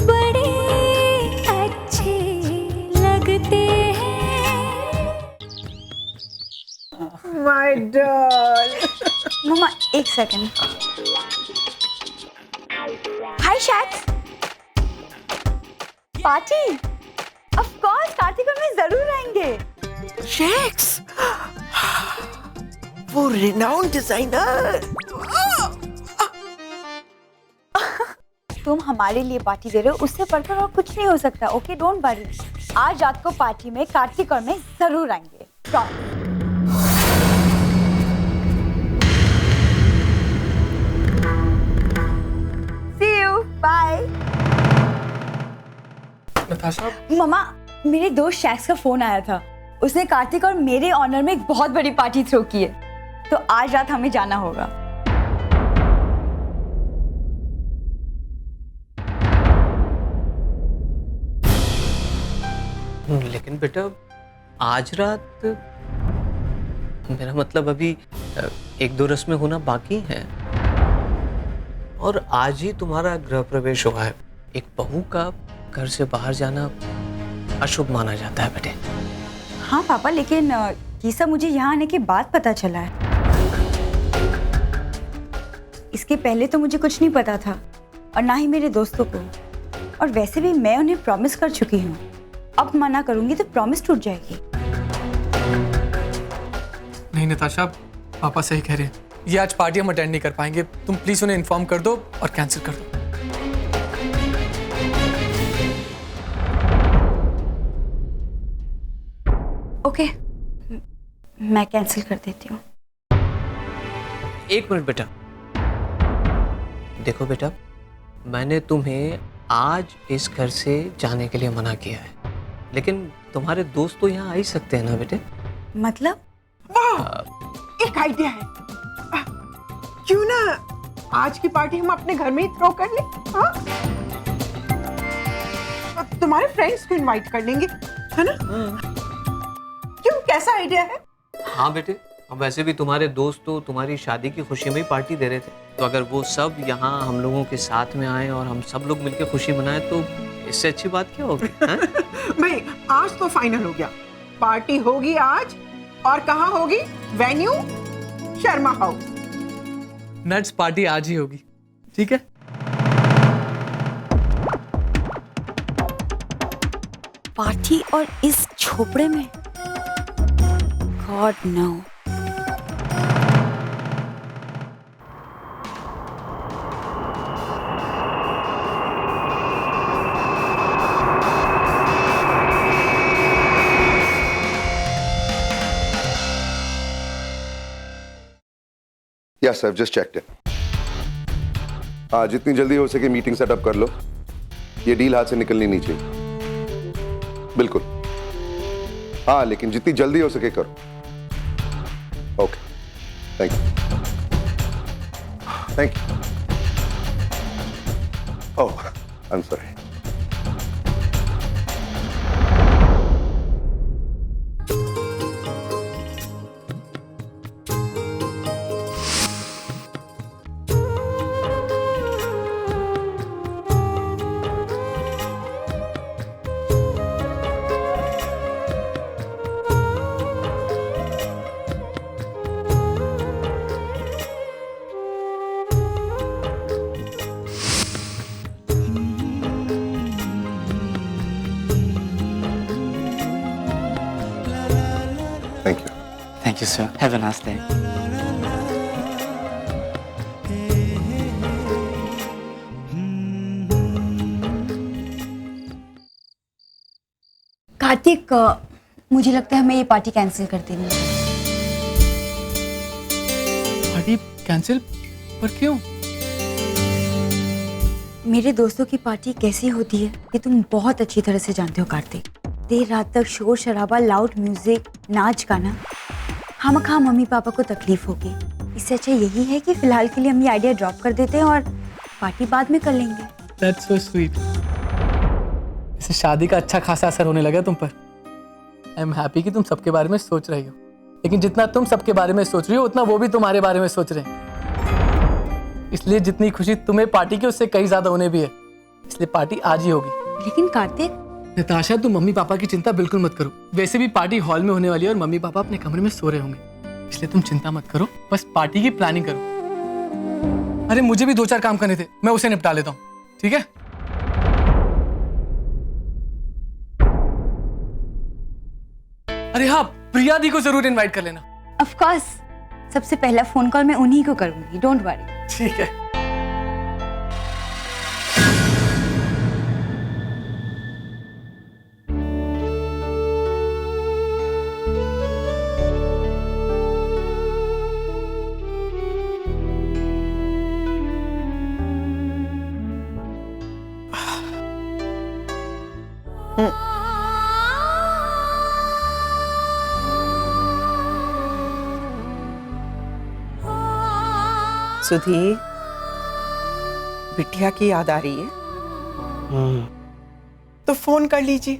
बड़े अच्छे लगते हैं। My doll. मम्मा एक सेकंड। हाय शैक्स। पार्टी ऑफ कोर्स, कार्तिक और मैं जरूर आएंगे। शैक्स, वो रिनाउंड डिजाइनर। तुम हमारे लिए पार्टी दे रहे हो, उससे बढ़कर और कुछ नहीं हो सकता। Okay don't worry. आज रात को पार्टी में कार्तिक और मैं जरूर आएंगे। See you. Bye. नताशा, मम्मा, मेरे दोस्त शैक्स का फोन आया था। उसने कार्तिक और मेरे ऑनर में एक बहुत बड़ी पार्टी थ्रो की है, तो आज रात हमें जाना होगा। लेकिन बेटा आज रात, मेरा मतलब अभी 1-2 रस्में होना बाकी हैं और आज ही तुम्हारा गृह प्रवेश हुआ है। एक बहू का घर से बाहर जाना अशुभ माना जाता है बेटे। हाँ पापा, लेकिन ये सब मुझे यहाँ आने के बाद पता चला है। इसके पहले तो मुझे कुछ नहीं पता था और ना ही मेरे दोस्तों को। और वैसे भी मैं उन्हें प्रॉमिस कर चुकी हूँ। अब मना करूंगी तो प्रॉमिस टूट जाएगी। नहीं नताशा, पापा सही कह रहे हैं। ये आज पार्टी हम अटेंड नहीं कर पाएंगे। तुम प्लीज उन्हें इन्फॉर्म कर दो और कैंसिल कर दो। ओके, मैं कैंसिल कर देती हूँ। 1 मिनट बेटा। देखो बेटा, मैंने तुम्हें आज इस घर से जाने के लिए मना किया है, लेकिन तुम्हारे दोस्त तो यहाँ आ ही सकते हैं ना बेटे। मतलब? वाह, एक आइडिया है। क्यों ना आज की पार्टी हम अपने घर में ही थ्रो कर लें? हाँ? तुम्हारे फ्रेंड्स को इनवाइट कर लेंगे, है ना? क्यों, कैसा आइडिया है? हाँ बेटे, अब वैसे भी तुम्हारे दोस्त तो तुम्हारी शादी की खुशी में ही पार्टी दे रहे थे, तो अगर वो सब यहाँ हम लोगों के साथ में आए और हम सब लोग मिलकर खुशी मनाएं तो इससे अच्छी बात क्या होगी? भाई आज तो फाइनल हो गया, पार्टी होगी आज। और कहाँ होगी? Venue Sharma house. Nuts, party आज ही होगी, ठीक है? पार्टी और इस झोपड़े में? God no. Yes, I've just checked it. हाँ, जितनी जल्दी हो सके मीटिंग सेटअप कर लो। ये डील हाथ से निकलनी नहीं चाहिए। बिल्कुल। हाँ, लेकिन जितनी जल्दी हो सके करो। Okay, thank you. Thank you. Oh, I am sorry. Thank you. Thank you, sir. Have a nice day. Kartik, मुझे लगता है हमें ये पार्टी कैंसिल कर देनी है। Party cancel? पर क्यों? मेरे दोस्तों की पार्टी कैसी होती है ये तुम बहुत अच्छी तरह से जानते हो कार्तिक। देर रात तक शोर शराबा, लाउड म्यूजिक, नाच गाना, खामखा मम्मी पापा को तकलीफ होगी। इससे अच्छा यही है कि फिलहाल के लिए हम ये आइडिया ड्रॉप कर देते हैं और पार्टी बाद में कर लेंगे। That's so sweet. इसे शादी का अच्छा खासा असर होने लगा तुम पर। आई एम हैप्पी कि तुम सबके बारे में सोच रही हो, लेकिन जितना तुम सबके बारे में सोच रही हो उतना वो भी तुम्हारे बारे में सोच रहे हैं। इसलिए जितनी खुशी तुम्हें पार्टी की उससे कहीं ज्यादा उन्हें भी है इसलिए पार्टी आज ही होगी। लेकिन कार्तिक, नताशा, तुम मम्मी पापा की चिंता बिल्कुल मत करो। वैसे भी पार्टी हॉल में होने वाली है और मम्मी पापा अपने कमरे में सो रहे होंगे, इसलिए तुम चिंता मत करो, बस पार्टी की प्लानिंग करो। अरे मुझे भी 2-4 काम करने थे, मैं उसे निपटा लेता हूँ, ठीक है? अरे हाँ, प्रिया दी को जरूर इनवाइट कर लेना। ऑफ कोर्स, सबसे पहला फोन कॉल मैं उन्हीं को करूंगी, डोंट वरी। ठीक है। सुधीर, बिटिया की याद आ रही है? तो फोन कर लीजिए।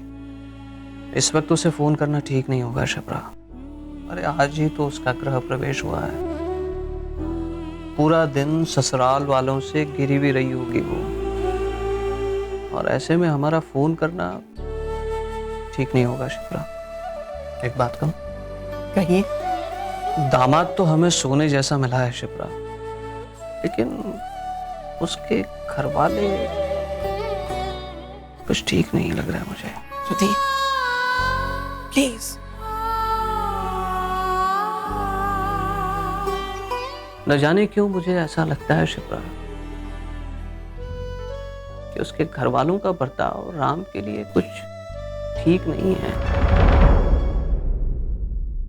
इस वक्त उसे फोन करना ठीक नहीं होगा शिप्रा। अरे आज ही तो उसका गृह प्रवेश हुआ है, पूरा दिन ससुराल वालों से घिरी हुई रही होगी वो, और ऐसे में हमारा फोन करना ठीक नहीं होगा शिप्रा। एक बात कहूं? कहिए। दामाद तो हमें सोने जैसा मिला है शिप्रा, लेकिन उसके घर वाले कुछ ठीक नहीं लग रहा है मुझे। सुधीर, प्लीज। न जाने क्यों मुझे ऐसा लगता है शिप्रा कि उसके घर वालों का बर्ताव राम के लिए कुछ ठीक नहीं है।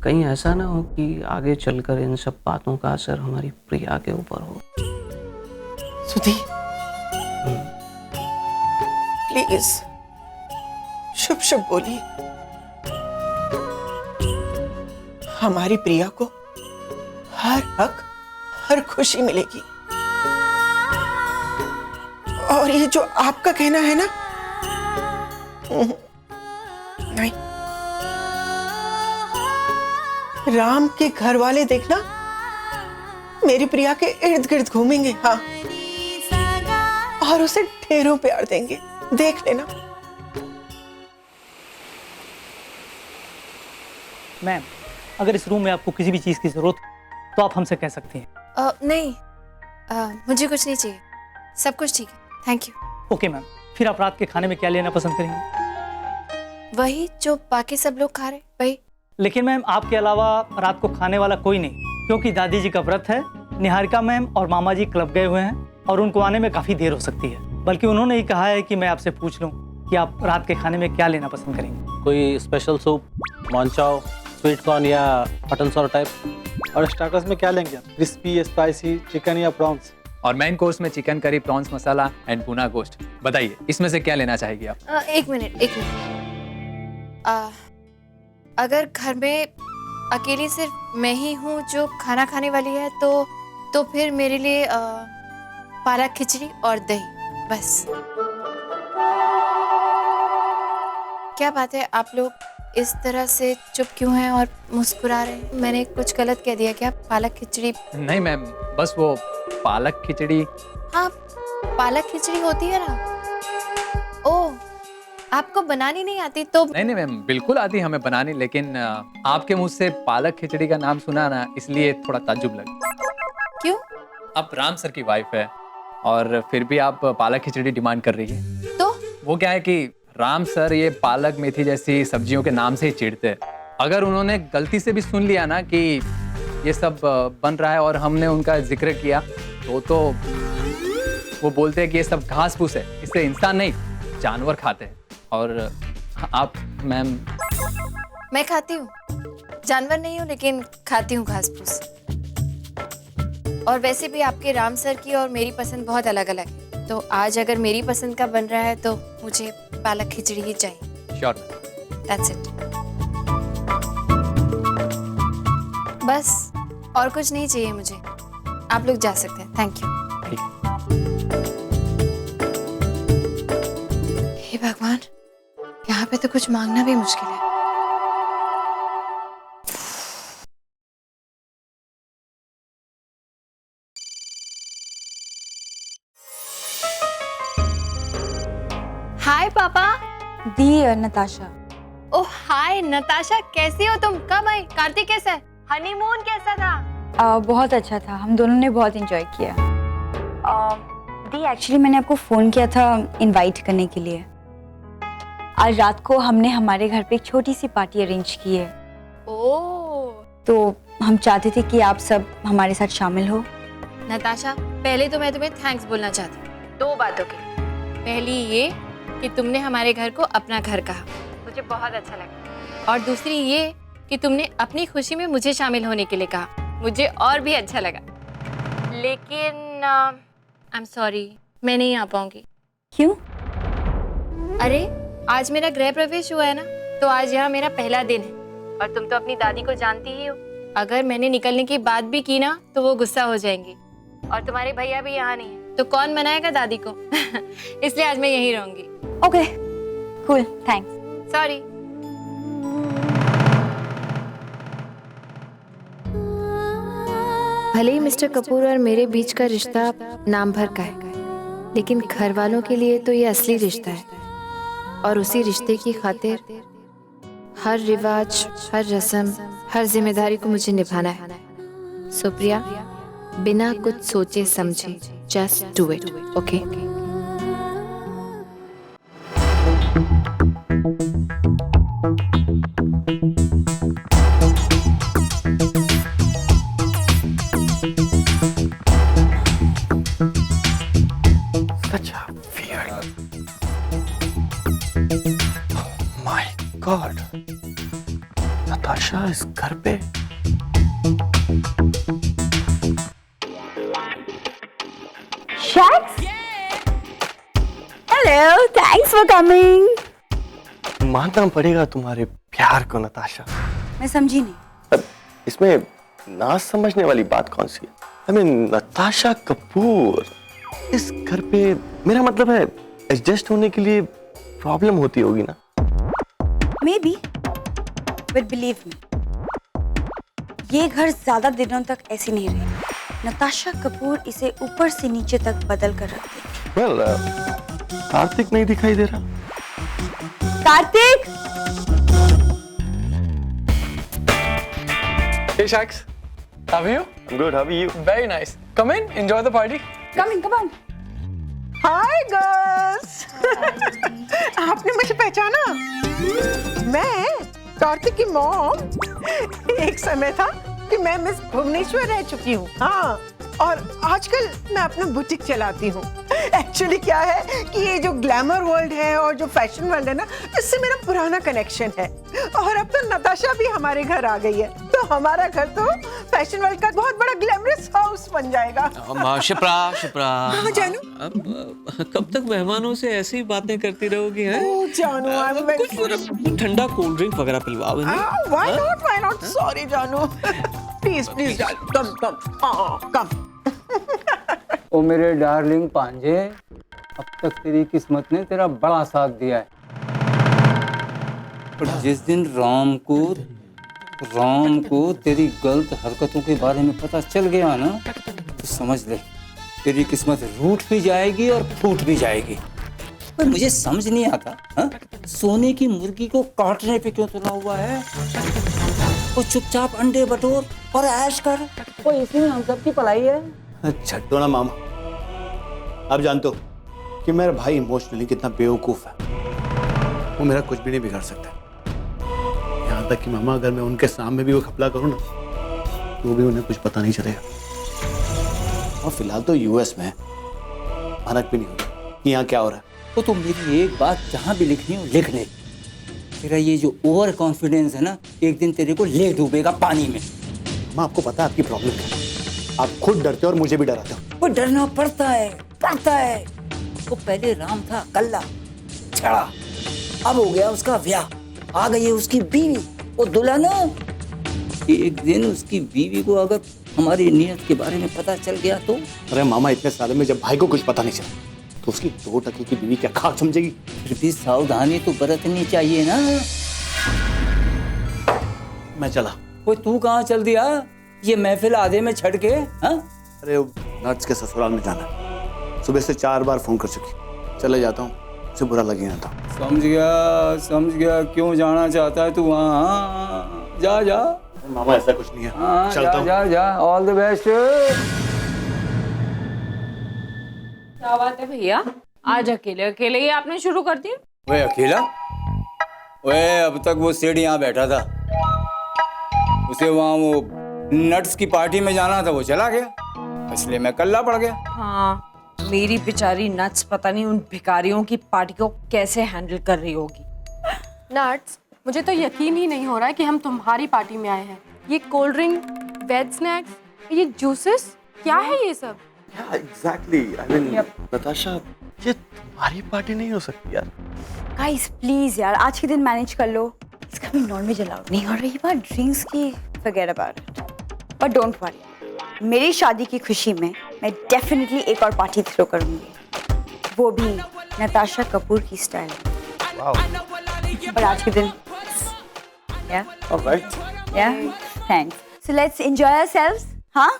कहीं ऐसा ना हो कि आगे चलकर इन सब बातों का असर हमारी प्रिया के ऊपर हो। सुधीर, प्लीज शुभ शुभ बोलिए। हमारी प्रिया को हर हक, हर खुशी मिलेगी। और ये जो आपका कहना है ना, नहीं, राम के घर वाले देखना मेरी प्रिया के इर्द गिर्द घूमेंगे, हाँ, और उसे ढेरों प्यार देंगे, देख लेना। मैम, अगर इस रूम में आपको किसी भी चीज की जरूरत हो तो आप हमसे कह सकती हैं। नहीं, मुझे कुछ नहीं चाहिए, सब कुछ ठीक है, थैंक यू। ओके मैम, फिर आप रात के खाने में क्या लेना पसंद करेंगे? वही जो बाकी सब लोग खा रहे, वही। लेकिन मैम आपके अलावा रात को खाने वाला कोई नहीं, क्योंकि दादी जी का व्रत है। निहारिका मैम और मामा जी क्लब गए हुए हैं और उनको आने में काफ़ी देर हो सकती है। बल्कि उन्होंने ही कहा है कि मैं आपसे पूछ लूं कि आप रात के खाने में क्या लेना पसंद करेंगे। कोई स्पेशल सूप, मानचाओ, स्वीट कॉर्न या मटन सॉर टाइप? और स्टार्टर्स में क्या लेंगे? क्रिस्पी, स्पाइसी, चिकन या प्रॉन्स? और मेन कोर्स में chicken curry, prawns masala and भुना गोश्त। बताइए इसमें से क्या लेना चाहेगी आप? एक मिनट। अगर घर में अकेली सिर्फ मैं ही हूँ जो खाना खाने वाली है तो फिर मेरे लिए पालक खिचड़ी और दही, बस। क्या बात है, आप लोग इस तरह से चुप क्यों हैं और मुस्कुरा रहे हैं? मैंने कुछ गलत कह दिया क्या? पालक खिचड़ी? नहीं मैम, बस वो पालक खिचड़ी। हाँ, पालक खिचड़ी होती है ना। ओह, आपको बनानी नहीं आती तो? नहीं मैम, बिल्कुल आती हमें बनानी, लेकिन आपके मुंह से पालक खिचड़ी का नाम सुना ना, इसलिए थोड़ा ताज्जुब लगा। क्यों? आप राम सर की वाइफ है और फिर भी आप पालक खिचड़ी डिमांड कर रही है। तो वो क्या है कि राम सर ये पालक मेथी जैसी सब्जियों के नाम से ही चिढ़ते हैं। अगर उन्होंने गलती से भी सुन लिया ना कि ये सब बन रहा है और हमने उनका जिक्र किया तो वो बोलते हैं कि ये सब घास फूस है, इससे इंसान नहीं जानवर खाते हैं। और आप मैम? मैं खाती हूँ, जानवर नहीं हूँ लेकिन खाती हूँ घास फूस। और वैसे भी आपके राम सर की और मेरी पसंद बहुत अलग अलग है, तो आज अगर मेरी पसंद का बन रहा है तो मुझे पालक खिचड़ी ही चाहिए। श्योर। दैट्स इट, बस, और कुछ नहीं चाहिए मुझे। आप लोग जा सकते हैं, थैंक यू। हे भगवान, यहाँ पे तो कुछ मांगना भी मुश्किल है। हाय पापा। दी नताशा। ओह हाय नताशा, कैसी हो तुम? कब आई? कार्तिक कैसा है? हनीमून कैसा था? बहुत अच्छा था, हम दोनों ने बहुत एंजॉय किया। दी एक्चुअली मैंने आपको फ़ोन किया था इनवाइट करने के लिए। आज रात को हमने हमारे घर पे एक छोटी सी पार्टी अरेंज की है। ओह तो हम चाहते थे कि आप सब हमारे साथ शामिल हो। नताशा, पहले तो मैं तुम्हें थैंक्स बोलना चाहती हूँ 2 बातों के लिए। पहली ये कि तुमने हमारे घर को अपना घर कहा, मुझे बहुत अच्छा लगा। और दूसरी ये कि तुमने अपनी खुशी में मुझे शामिल होने के लिए कहा, मुझे और भी अच्छा लगा। लेकिन आई एम सॉरी, मैं नहीं आ पाऊंगी। क्यों? अरे आज मेरा गृह प्रवेश हुआ है ना, तो आज यहाँ मेरा पहला दिन है। और तुम तो अपनी दादी को जानती ही हो, अगर मैंने निकलने की बात भी की ना तो वो गुस्सा हो जाएंगी। और तुम्हारे भैया भी यहाँ नहीं है, तो कौन मनाएगा दादी को? इसलिए आज मैं यहीं रहूंगी। Okay cool, thanks. सॉरी। भले ही मिस्टर कपूर और मेरे बीच का रिश्ता नाम भर का है, लेकिन घर वालों के लिए तो ये असली रिश्ता है। और उसी रिश्ते की खातिर हर रिवाज, हर रस्म, हर जिम्मेदारी को मुझे निभाना है। सुप्रिया, बिना कुछ सोचे समझे just do it, okay? God, Natasha इस घर पे। Shacks, hello, thanks for coming. मानना पड़ेगा तुम्हारे प्यार को नताशा। मैं समझी नहीं। अब इसमें ना समझने वाली बात कौन सी है? आई मीन नताशा कपूर इस घर पे, मेरा मतलब है एडजस्ट होने के लिए प्रॉब्लम होती होगी ना? Maybe, but believe me, ये घर ज्यादा दिनों तक ऐसे नहीं रहेगा। नताशा कपूर इसे ऊपर से नीचे तक बदल कर रख देगी। Well, कार्तिक नहीं दिखाई दे रहा। Kartik! Hey Shax, how are you? I'm good. How are you? Very nice. Come in, enjoy the party. Come in, come on. Hi girls. आपने मुझे पहचाना? मैं कार्तिक की मॉम। एक समय था कि मैं मिस भुवनेश्वर रह चुकी हूँ। हाँ, और आजकल मैं अपना बुटीक चलाती हूँ। एक्चुअली क्या है कि ये जो ग्लैमर वर्ल्ड है और जो फैशन वर्ल्ड है ना, इससे मेरा पुराना कनेक्शन है। और अब तो नताशा भी हमारे घर आ गई है, तो हमारा घर तो फैशन वर्ल्ड का बहुत बड़ा ग्लैमरस हाउस बन जाएगा। शिप्रा। हाँ जानू। अब कब तक मेहमानों से ऐसी बातें करती रहोगी? हैं? ओह जानू, कुछ ठंडा कोल्ड ड्रिंक वगैरह पिलवाओ इन्हें। Why not? Sorry जानू। Please come. ओ मेरे डार्लिंग पांजे, अब तक तेरी किस्मत ने तेरा बड़ा साथ दिया है। पर जिस दिन राम को तेरी गलत हरकतों के बारे में पता चल गया ना, तो समझ ले तेरी किस्मत रूठ भी जाएगी और फूट भी जाएगी। पर मुझे समझ नहीं आता, हा? सोने की मुर्गी को काटने पे क्यों तुला हुआ है? वो चुपचाप अंडे बटोर और ऐश कर, वो इसी हम सब की भलाई है। छट्टो ना मामा, अब जानते हो कि मेरा भाई इमोशनली कितना बेवकूफ है। वो मेरा कुछ भी नहीं बिगाड़ सकता। यहाँ तक कि मामा, अगर मैं उनके सामने भी वो खपला करूँ ना, तो भी उन्हें कुछ पता नहीं चलेगा। और फिलहाल तो यूएस में है, भनक भी नहीं होगा कि यहाँ क्या हो रहा है। वो तो मेरी एक बात जहाँ भी लिखनी हो लिख ले। तेरा ये जो ओवर कॉन्फिडेंस है ना, एक दिन तेरे को ले डूबेगा पानी में। मामा, आपको पता है आपकी प्रॉब्लम क्या है? आप खुद डरते हो और मुझे भी डराते हो। वो डरना पड़ता है। वो पहले राम था कल्ला छड़ा, अब हो गया उसका ब्याह, आ गई है उसकी बीवी, वो दुल्हन। एक दिन उसकी बीवी को अगर हमारी नियत के बारे में पता चल गया तो? अरे मामा, इतने सालों में जब भाई को कुछ पता नहीं चला, तो उसकी 2 टके की बीवी क्या खाक समझेगी? फिर भी सावधानी तो बरतनी चाहिए ना। मैं चला। वो तू कहाँ चल दिया? ये महफिल आधे में छड़ के? हाँ? अरे नर्स के ससुराल में जाना है, सुबह से 4 बार फोन कर चुकी। चले जाता हूँ, से बुरा लगेगा तो। समझ गया क्यों जाना चाहता है तू वहाँ। जा जा मामा ऐसा कुछ नहीं है। चलता हूँ। जा ऑल द बेस्ट। क्या बात है भैया, आज अकेले अकेले ही आपने शुरू कर दिया? वे अकेला? वे अब तक वो सेठ यहाँ बैठा था, उसे वहाँ वो नट्स की पार्टी में जाना था, वो चला गया, इसलिए मैं कल्ला पड़ गया। हाँ, मेरी बेचारी नट्स पता नहीं उन भिखारियों की पार्टी को कैसे हैंडल कर रही होगी। नट्स, मुझे तो यकीन ही नहीं हो रहा है कि हम तुम्हारी पार्टी में आए हैं। ये कोल्ड ड्रिंक, वेज स्नैक्स, ये जूसेस, क्या है ये सब? एग्जैक्टली, आई मीन नताशा, ये तुम्हारी पार्टी नहीं हो सकती यार। गाइस प्लीज यार, आज के दिन मैनेज कर लो। इसका भी नॉनवेज अलाउड नहीं, और रही बात ड्रिंक्स की, फॉरगेट अबाउट इट। और डोंट वरी, मेरी शादी की खुशी में मैं डेफिनेटली एक और पार्टी थ्रो करूंगी, वो भी नताशा कपूर की स्टाइल। और आज के दिन alright, thanks, so let's enjoy ourselves. हाँ,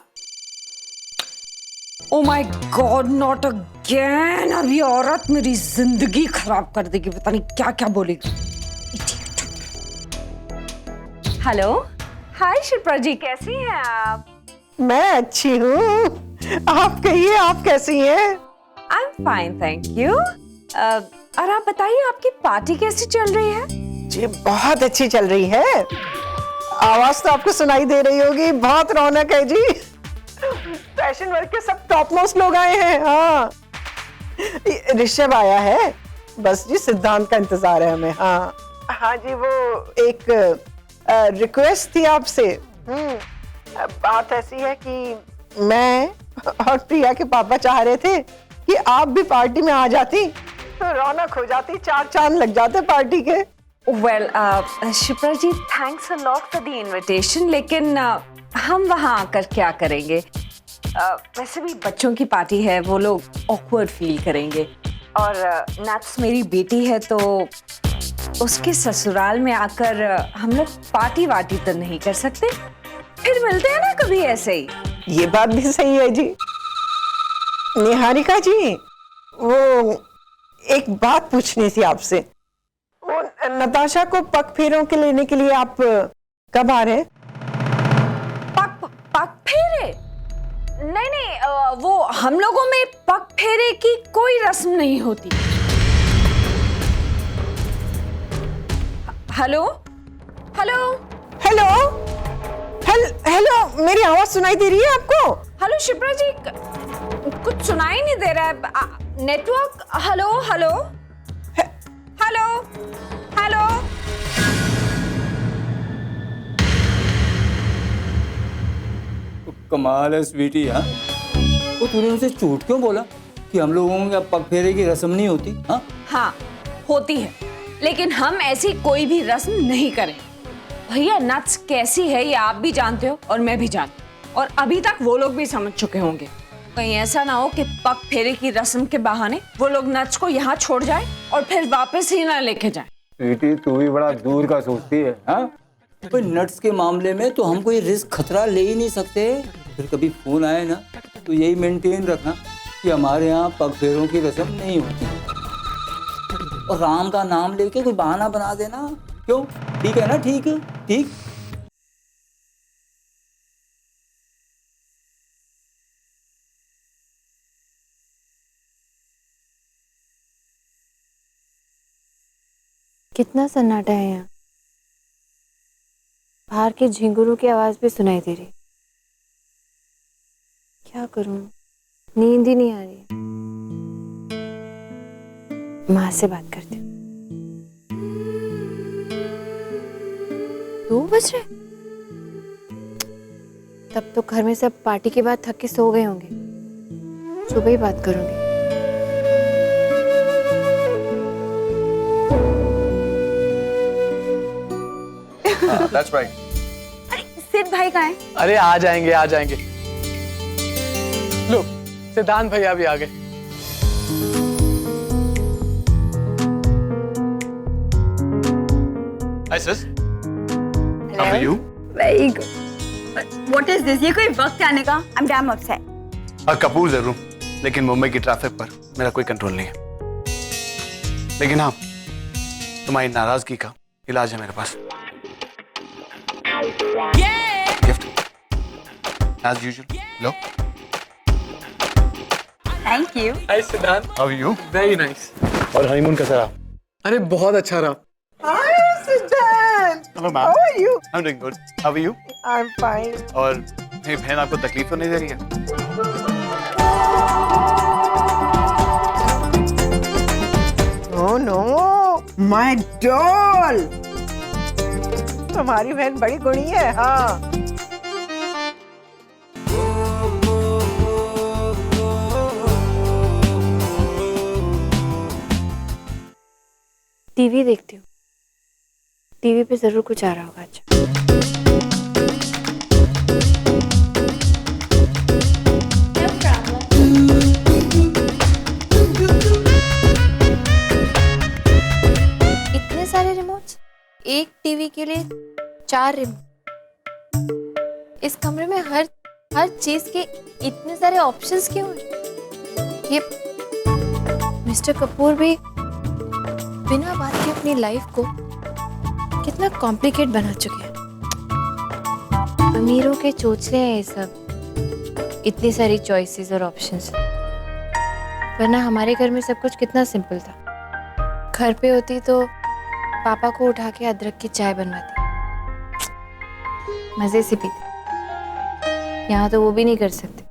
oh my God, not again. अब ये औरत मेरी जिंदगी खराब कर देगी, पता नहीं क्या क्या बोलेगी। हेलो, हाय शिप्रा जी, कैसी हैं आप? मैं अच्छी हूँ, आप कहिए, आप कैसी हैं? I am fine, thank you. और आप बताइए, आपकी पार्टी कैसी चल रही है? जी बहुत अच्छी चल रही है। आवाज तो आपको सुनाई दे रही होगी, बहुत रौनक है जी। फैशन वर्क के सब टॉप मोस्ट लोग आए हैं। हाँ, ऋषभ आया है, बस जी सिद्धांत का इंतजार है हमें। हाँ जी, वो एक रिक्वेस्ट थी आपसे। बात ऐसी है कि मैं और प्रिया के पापा चाह रहे थे कि आप भी पार्टी में आ जाती तो रौनक हो जाती, चार चांद लग जाते पार्टी के। Well Shipra ji, thanks a lot for the invitation, लेकिन हम वहाँ आकर क्या करेंगे? वैसे भी बच्चों की पार्टी है, वो लोग ऑकवर्ड फील करेंगे, और नट्स मेरी बेटी है, तो उसके ससुराल में आकर हम लोग पार्टी वार्टी तो नहीं कर सकते। फिर मिलते हैं ना कभी ऐसे ही। ये बात भी सही है जी। निहारिका जी, वो एक बात पूछनी थी आपसे। वो नताशा को पग फेरों के लेने के लिए आप कब आ रहे हैं? पग फेरे? नहीं, वो हम लोगों में पग फेरे की कोई रस्म नहीं होती। हेलो हेलो हेलो हेलो, मेरी आवाज सुनाई दे रही है आपको? हेलो शिप्रा जी, कुछ सुनाई नहीं दे रहा है। Network? Hello hello hello hello. कमाल है स्वीटी। हाँ, वो तूने उनसे झूठ क्यों बोला कि हम लोगों में पग फेरे की रस्म नहीं होती? हाँ, होती है, लेकिन हम ऐसी कोई भी रस्म नहीं करें। भैया नट्स कैसी है ये आप भी जानते हो और मैं भी जानती हूँ, और अभी तक वो लोग भी समझ चुके होंगे। कहीं ऐसा ना हो कि पग फेरे की रस्म के बहाने वो लोग नट्स को यहाँ छोड़ जाए और फिर वापस ही ना लेके जाए। स्वीटी, तू भी बड़ा दूर का सोचती है। हाँ, पर नट्स के मामले में तो हम कोई रिस्क खतरा ले ही नहीं सकते। फिर कभी फोन आए ना तो यही मेंटेन रखना कि हमारे यहाँ पग फेरों की रस्म नहीं होती, और राम का नाम लेके कोई बहाना बना देना। क्यों? ठीक है ना? ठीक है, ठीक। कितना सन्नाटा है यहाँ। बाहर के झिंगुरों की आवाज भी सुनाई दे रही। क्या करूं, नींद ही नहीं आ रही। माँ से बात करती हूँ। 2 बज रहे? तब तो घर में सब पार्टी के बाद थक के सो गए होंगे। सुबह ही बात करूंगी। That's right. अरे सिद्ध भाई कहाँ हैं? अरे आ जाएंगे, आ जाएंगे। लो, सिद्धांत भैया भी आ गए। Hi sis. How are you? Very good. What is this? ये कोई वक्त आने का? I'm damn upset. कपूर जरूर, लेकिन मुंबई की ट्रैफिक पर मेरा कोई कंट्रोल नहीं है। लेकिन हाँ, तुम्हारी नाराजगी का इलाज है मेरे पास। Gift as usual. लो। Thank you. Hi Siddhant. How are you? Very nice. और हनीमून कैसा रहा? अरे बहुत अच्छा रहा। Hi, Siddharth. Hello ma'am. How are you? I'm doing good. How are you? I'm fine. और मेरी बहन आपको तकलीफ तो नहीं दे रही है? Oh no, my doll. तुम्हारी बहन बड़ी गुणी है, हाँ। टीवी देखती हूँ। टीवी पे जरूर कुछ आ रहा होगा आज। इतने सारे रिमोट्स, एक टीवी के लिए 4 रिमोट। इस कमरे में हर चीज के इतने सारे ऑप्शंस क्यों हैं? ये मिस्टर कपूर भी बिना बात के अपनी लाइफ को कितना कॉम्प्लिकेट बना चुके हैं। अमीरों के चोचले हैं ये सब, इतनी सारी चॉइसेस और ऑप्शंस। वरना हमारे घर में सब कुछ कितना सिंपल था। घर पे होती तो पापा को उठा के अदरक की चाय बनवाती, मजे से पीते। यहाँ तो वो भी नहीं कर सकते।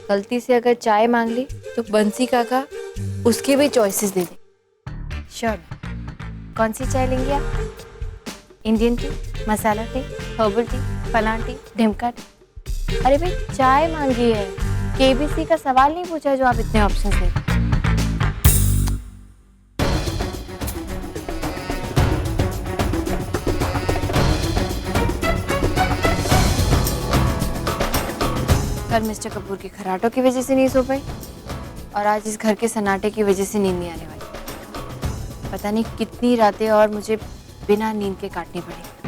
गलती से अगर चाय मांग ली तो बंसी काका उसके भी चॉइसेस दे दे। श्योर। कौन सी चाय लेंगे आप? इंडियन टी, मसाला टी, हर्बल टी, फलां टी, ढिमका टी? अरे भाई चाय मांगी है, केबीसी का सवाल नहीं पूछा जो आप इतने ऑप्शंस दे रहे। कल मिस्टर कपूर के खराटों की वजह से नहीं सो पाई और आज इस घर के सन्नाटे की वजह से नींद नहीं आने वाली। पता नहीं कितनी रातें और मुझे बिना नींद के काटनी पड़ेगी।